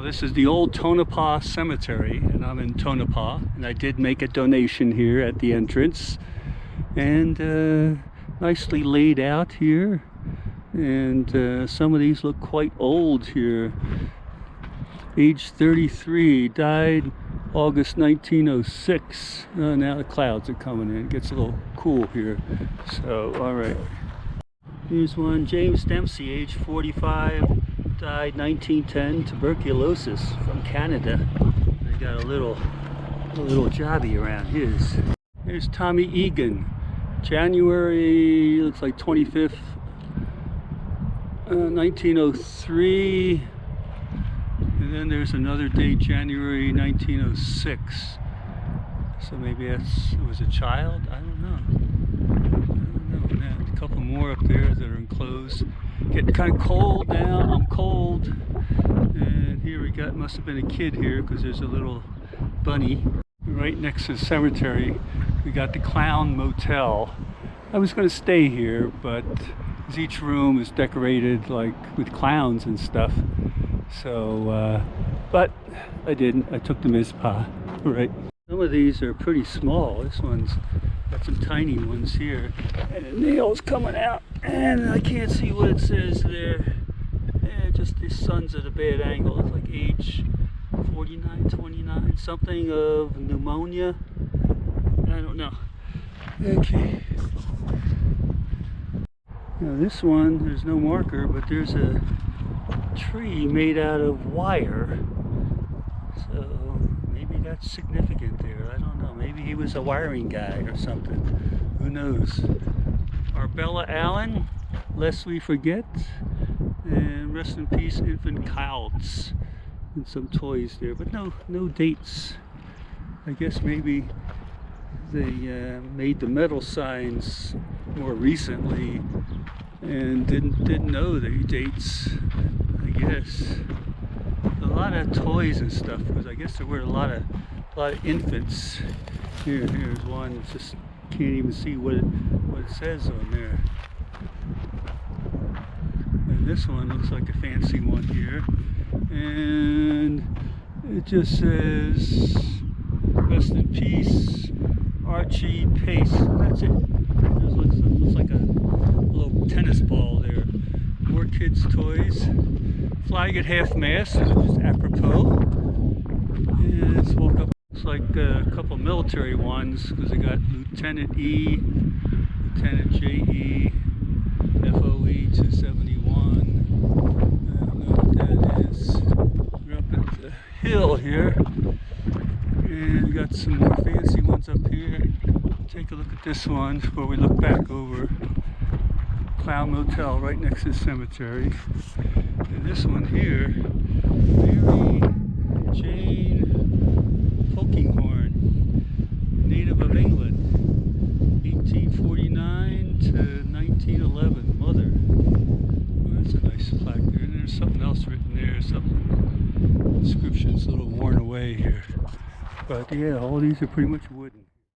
This is the old Tonopah Cemetery, and I'm in Tonopah, and I did make a donation here at the entrance, and nicely laid out here, and some of these look quite old here. Age 33, died August 1906. Now the clouds are coming in. It gets a little cool here. So, alright. Here's one, James Dempsey, age 45. Died 1910, tuberculosis, from Canada. They got a little jobby around his. Here's Tommy Egan, January, looks like 25th, 1903. And then there's another date, January 1906. So maybe it was a child? I don't know. And a couple more up there that are enclosed. Getting kind of cold now. I'm cold. And here we got, must have been a kid here because there's a little bunny. Right next to the cemetery, we got the Clown Motel. I was going to stay here, but each room is decorated like with clowns and stuff. So, but I didn't. I took the Mizpah. Right. Some of these are pretty small. This one's got some tiny ones here. And the nail's coming out. And I can't see what it says there. Just the sun's at a bad angle. It's like age 49, 29. Something of pneumonia. I don't know. Okay. Now this one, there's no marker, but there's a tree made out of wire. So maybe that's significant there. I don't know. Maybe he was a wiring guy or something. Who knows? Arbella Allen, lest we forget. And rest in peace, infant Couts. And some toys there, but no dates. I guess maybe they made the metal signs more recently and didn't know the dates. I guess a lot of toys and stuff, because I guess there were a lot of infants. Here's one. Just can't even see what it says on there. And this one looks like a fancy one here, and it just says rest in peace, Archie Pace. That's it. It looks like a little tennis ball there. More kids' toys. Flag at half mast, just apropos. And let's walk up. Looks like a couple military ones, because they got Lieutenant E, Lieutenant J.E., FOE 271. I don't know what that is. We're up at the hill here. And we got some more fancy ones up here. Take a look at this one before we look back over. Clown Motel right next to the cemetery. And this one here, Mary Jane Polkinghorne, native of England, 1849 to 1911, mother. Oh, that's a nice plaque there. And there's something else written there, some inscription's a little worn away here. But yeah, all these are pretty much wooden.